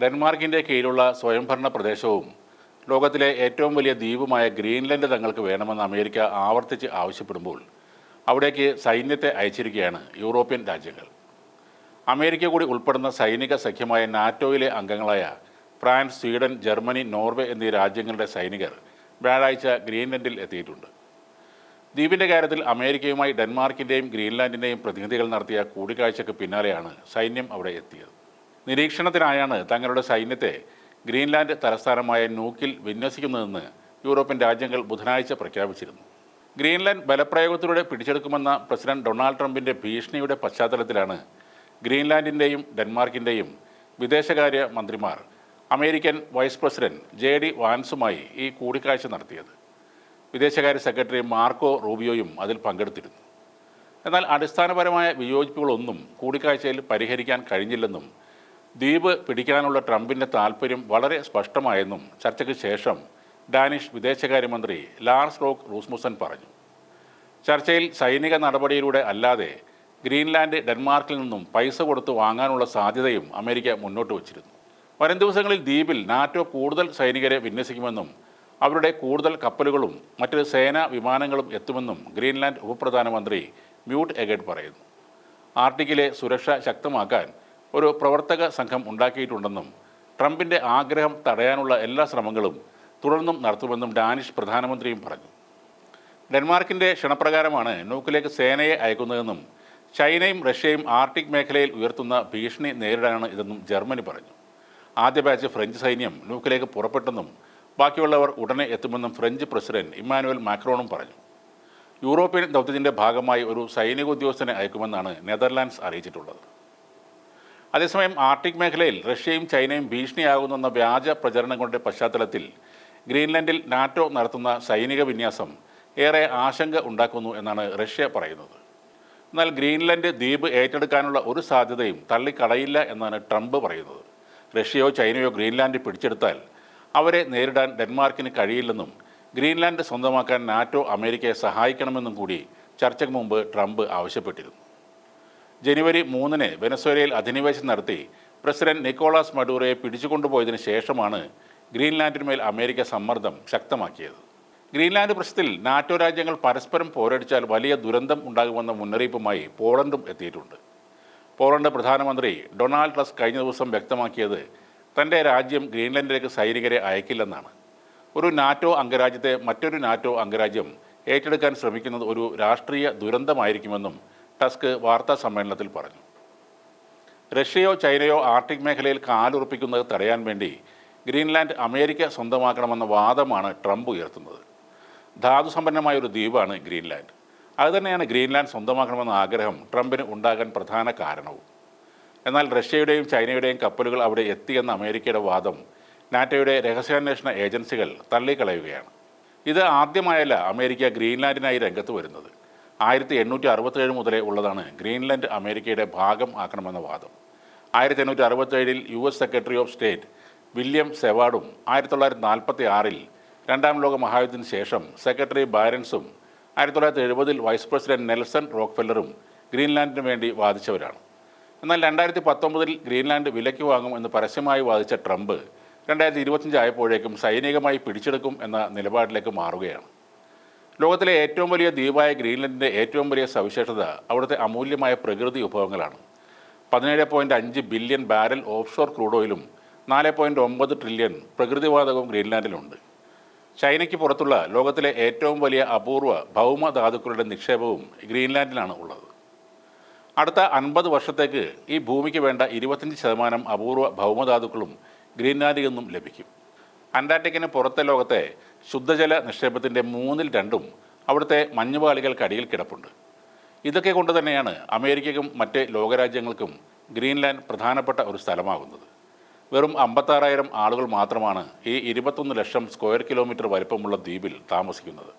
ഡെൻമാർക്കിൻ്റെ കീഴിലുള്ള സ്വയംഭരണ പ്രദേശവും ലോകത്തിലെ ഏറ്റവും വലിയ ദ്വീപുമായ ഗ്രീൻലൻഡ് തങ്ങൾക്ക് വേണമെന്ന് അമേരിക്ക ആവർത്തിച്ച് ആവശ്യപ്പെടുമ്പോൾ അവിടേക്ക് സൈന്യത്തെ അയച്ചിരിക്കുകയാണ് യൂറോപ്യൻ രാജ്യങ്ങൾ. അമേരിക്ക കൂടി ഉൾപ്പെടുന്ന സൈനിക സഖ്യമായ നാറ്റോയിലെ അംഗങ്ങളായ ഫ്രാൻസ്, സ്വീഡൻ, ജർമ്മനി, നോർവേ എന്നീ രാജ്യങ്ങളുടെ സൈനികർ വ്യാഴാഴ്ച ഗ്രീൻലൻഡിൽ എത്തിയിട്ടുണ്ട്. ദ്വീപിൻ്റെ കാര്യത്തിൽ അമേരിക്കയുമായി ഡെൻമാർക്കിൻ്റെയും ഗ്രീൻലാൻഡിൻ്റെയും പ്രതിനിധികൾ നടത്തിയ കൂടിക്കാഴ്ചയ്ക്ക് പിന്നാലെയാണ് സൈന്യം അവിടെ എത്തിയത്. നിരീക്ഷണത്തിനായാണ് തങ്ങളുടെ സൈന്യത്തെ ഗ്രീൻലാൻഡ് തലസ്ഥാനമായ നൂക്കിൽ വിന്യസിക്കുന്നതെന്ന് യൂറോപ്യൻ രാജ്യങ്ങൾ ബുധനാഴ്ച പ്രഖ്യാപിച്ചിരുന്നു. ഗ്രീൻലാൻഡ് ബലപ്രയോഗത്തിലൂടെ പിടിച്ചെടുക്കുമെന്ന പ്രസിഡന്റ് ഡൊണാൾഡ് ട്രംപിൻ്റെ ഭീഷണിയുടെ പശ്ചാത്തലത്തിലാണ് ഗ്രീൻലാൻഡിൻ്റെയും ഡെൻമാർക്കിൻ്റെയും വിദേശകാര്യ മന്ത്രിമാർ അമേരിക്കൻ വൈസ് പ്രസിഡന്റ് JD വാൻസുമായി ഈ കൂടിക്കാഴ്ച നടത്തിയത്. വിദേശകാര്യ സെക്രട്ടറി മാർക്കോ റൂബിയോയും അതിൽ പങ്കെടുത്തിരുന്നു. എന്നാൽ അടിസ്ഥാനപരമായ വിയോജിപ്പുകളൊന്നും കൂടിക്കാഴ്ചയിൽ പരിഹരിക്കാൻ കഴിഞ്ഞില്ലെന്നും ദ്വീപ് പിടിക്കാനുള്ള ട്രംപിൻ്റെ താൽപ്പര്യം വളരെ സ്പഷ്ടമായെന്നും ചർച്ചയ്ക്ക് ശേഷം ഡാനിഷ് വിദേശകാര്യമന്ത്രി ലാർസ് റോക്ക് റൂസ്മുസൻ പറഞ്ഞു. ചർച്ചയിൽ സൈനിക നടപടിയിലൂടെ അല്ലാതെ ഗ്രീൻലാൻഡ് ഡെൻമാർക്കിൽ നിന്നും പൈസ കൊടുത്ത് വാങ്ങാനുള്ള സാധ്യതയും അമേരിക്ക മുന്നോട്ട് വച്ചിരുന്നു. വരും ദിവസങ്ങളിൽ ദ്വീപിൽ നാറ്റോ കൂടുതൽ സൈനികരെ വിന്യസിക്കുമെന്നും അവരുടെ കൂടുതൽ കപ്പലുകളും മറ്റ് സേനാ വിമാനങ്ങളും എത്തുമെന്നും ഗ്രീൻലാൻഡ് ഉപപ്രധാനമന്ത്രി മ്യൂട്ട് എഗഡ് പറയുന്നു. ആർട്ടിക്കിലെ സുരക്ഷ ശക്തമാക്കാൻ ഒരു പ്രവർത്തക സംഘം ഉണ്ടാക്കിയിട്ടുണ്ടെന്നും ട്രംപിൻ്റെ ആഗ്രഹം തടയാനുള്ള എല്ലാ ശ്രമങ്ങളും തുടർന്നും നടത്തുമെന്നും ഡാനിഷ് പ്രധാനമന്ത്രിയും പറഞ്ഞു. ഡെൻമാർക്കിൻ്റെ ക്ഷണപ്രകാരമാണ് നൂക്കിലേക്ക് സേനയെ അയക്കുന്നതെന്നും ചൈനയും റഷ്യയും ആർട്ടിക് മേഖലയിൽ ഉയർത്തുന്ന ഭീഷണി നേരിടാനാണ് ഇതെന്നും ജർമ്മനി പറഞ്ഞു. ആദ്യ ബാച്ച് ഫ്രഞ്ച് സൈന്യം നൂക്കിലേക്ക് പുറപ്പെട്ടെന്നും ബാക്കിയുള്ളവർ ഉടനെ എത്തുമെന്നും ഫ്രഞ്ച് പ്രസിഡന്റ് ഇമ്മാനുവൽ മാക്രോണും പറഞ്ഞു. യൂറോപ്യൻ ദൗത്യത്തിൻ്റെ ഭാഗമായി ഒരു സൈനിക ഉദ്യോഗസ്ഥനെ അയക്കുമെന്നാണ് നെതർലാൻഡ്സ് അറിയിച്ചിട്ടുള്ളത്. അതേസമയം ആർട്ടിക് മേഖലയിൽ റഷ്യയും ചൈനയും ഭീഷണിയാകുന്നെന്ന വ്യാജ പ്രചരണങ്ങളുടെ പശ്ചാത്തലത്തിൽ ഗ്രീൻലൻഡിൽ നാറ്റോ നടത്തുന്ന സൈനിക വിന്യാസം ഏറെ ആശങ്ക ഉണ്ടാക്കുന്നു എന്നാണ് റഷ്യ പറയുന്നത്. എന്നാൽ ഗ്രീൻലൻഡ് ദ്വീപ് ഏറ്റെടുക്കാനുള്ള ഒരു സാധ്യതയും തള്ളിക്കളയില്ല എന്നാണ് ട്രംപ് പറയുന്നത്. റഷ്യയോ ചൈനയോ ഗ്രീൻലാൻഡ് പിടിച്ചെടുത്താൽ അവരെ നേരിടാൻ ഡെൻമാർക്കിന് കഴിയില്ലെന്നും ഗ്രീൻലാൻഡ് സ്വന്തമാക്കാൻ നാറ്റോ അമേരിക്കയെ സഹായിക്കണമെന്നും കൂടി ചർച്ചയ്ക്ക് മുമ്പ് ട്രംപ് ആവശ്യപ്പെട്ടിരുന്നു. ജനുവരി 3 വെനസ്വേലയിൽ അധിനിവേശം നടത്തി പ്രസിഡന്റ് നിക്കോളാസ് മഡൂറോയെ പിടിച്ചുകൊണ്ടുപോയതിനു ശേഷമാണ് ഗ്രീൻലാൻഡിന്മേൽ അമേരിക്ക സമ്മർദ്ദം ശക്തമാക്കിയത്. ഗ്രീൻലാൻഡ് പ്രശ്നത്തിൽ നാറ്റോ രാജ്യങ്ങൾ പരസ്പരം പോരടിച്ചാൽ വലിയ ദുരന്തം ഉണ്ടാകുമെന്ന മുന്നറിയിപ്പുമായി പോളണ്ടും എത്തിയിട്ടുണ്ട്. പോളണ്ട് പ്രധാനമന്ത്രി ഡൊണാൾഡ് ടസ്ക് കഴിഞ്ഞ ദിവസം വ്യക്തമാക്കിയത് തൻ്റെ രാജ്യം ഗ്രീൻലൻഡിലേക്ക് സൈനികരെ അയക്കില്ലെന്നാണ്. ഒരു നാറ്റോ അംഗരാജ്യത്തെ മറ്റൊരു നാറ്റോ അംഗരാജ്യം ഏറ്റെടുക്കാൻ ശ്രമിക്കുന്നത് ഒരു രാഷ്ട്രീയ ദുരന്തമായിരിക്കുമെന്നും ടസ്ക് വാർത്താ സമ്മേളനത്തിൽ പറഞ്ഞു. റഷ്യയോ ചൈനയോ ആർട്ടിക് മേഖലയിൽ കാലുറപ്പിക്കുന്നത് തടയാൻ വേണ്ടി ഗ്രീൻലാൻഡ് അമേരിക്ക സ്വന്തമാക്കണമെന്ന വാദമാണ് ട്രംപ് ഉയർത്തുന്നത്. ധാതുസമ്പന്നമായ ഒരു ദ്വീപാണ് ഗ്രീൻലാൻഡ്. അതുതന്നെയാണ് ഗ്രീൻലാൻഡ് സ്വന്തമാക്കണമെന്ന ആഗ്രഹം ട്രംപിന് ഉണ്ടാകാൻ പ്രധാന കാരണവും. എന്നാൽ റഷ്യയുടെയും ചൈനയുടെയും കപ്പലുകൾ അവിടെ എത്തിയെന്ന അമേരിക്കയുടെ വാദം നാറ്റോയുടെ രഹസ്യാന്വേഷണ ഏജൻസികൾ തള്ളിക്കളയുകയാണ്. ഇത് ആദ്യമായല്ല അമേരിക്ക ഗ്രീൻലാൻഡിനായി രംഗത്ത് വരുന്നത്. 1867 മുതലേ ഉള്ളതാണ് ഗ്രീൻലാൻഡ് അമേരിക്കയുടെ ഭാഗം ആക്കണമെന്ന വാദം. 1867 US secretary of state William സെവാർഡും 1946 രണ്ടാം ലോക മഹായുദ്ധത്തിന് ശേഷം സെക്രട്ടറി ബാരൻസും 1970 വൈസ് പ്രസിഡന്റ് നെൽസൺ റോക്ക്ഫെല്ലറും ഗ്രീൻലാൻഡിന് വേണ്ടി വാദിച്ചവരാണ്. എന്നാൽ 2019 ഗ്രീൻലാൻഡ് വിലയ്ക്ക് വാങ്ങും എന്ന് പരസ്യമായി വാദിച്ച ട്രംപ് 2025 ആയപ്പോഴേക്കും സൈനികമായി പിടിച്ചെടുക്കും എന്ന നിലപാടിലേക്ക് മാറുകയാണ്. ലോകത്തിലെ ഏറ്റവും വലിയ ദ്വീപായ ഗ്രീൻലൻഡിൻ്റെ ഏറ്റവും വലിയ സവിശേഷത അവിടുത്തെ അമൂല്യമായ പ്രകൃതി വിഭവങ്ങളാണ്. 17.5 ബില്യൺ ബാരൽ ഓഫ്ഷോർ ക്രൂഡ് ഓയിലും 4.9 ട്രില്യൺ പ്രകൃതിവാതകവും ഗ്രീൻലാൻഡിലുണ്ട്. ചൈനയ്ക്ക് പുറത്തുള്ള ലോകത്തിലെ ഏറ്റവും വലിയ അപൂർവ ഭൗമധാതുക്കളുടെ നിക്ഷേപവും ഗ്രീൻലാൻഡിലാണ് ഉള്ളത്. അടുത്ത 50 വർഷത്തേക്ക് ഈ ഭൂമിക്ക് വേണ്ട 25% അപൂർവ ഭൗമധാതുക്കളും ഗ്രീൻലാൻഡിൽ നിന്നും ലഭിക്കും. അന്റാർട്ടിക്കിന് പുറത്തെ ലോകത്തെ ശുദ്ധജല നിക്ഷേപത്തിൻ്റെ 2/3 അവിടുത്തെ മഞ്ഞുപാളികൾക്കടിയിൽ കിടപ്പുണ്ട്. ഇതൊക്കെ കൊണ്ട് തന്നെയാണ് അമേരിക്കയ്ക്കും മറ്റ് ലോകരാജ്യങ്ങൾക്കും ഗ്രീൻലാൻഡ് പ്രധാനപ്പെട്ട ഒരു സ്ഥലമാകുന്നത്. വെറും 56,000 ആളുകൾ മാത്രമാണ് ഈ 21 ലക്ഷം സ്ക്വയർ കിലോമീറ്റർ വലിപ്പമുള്ള ദ്വീപിൽ താമസിക്കുന്നത്.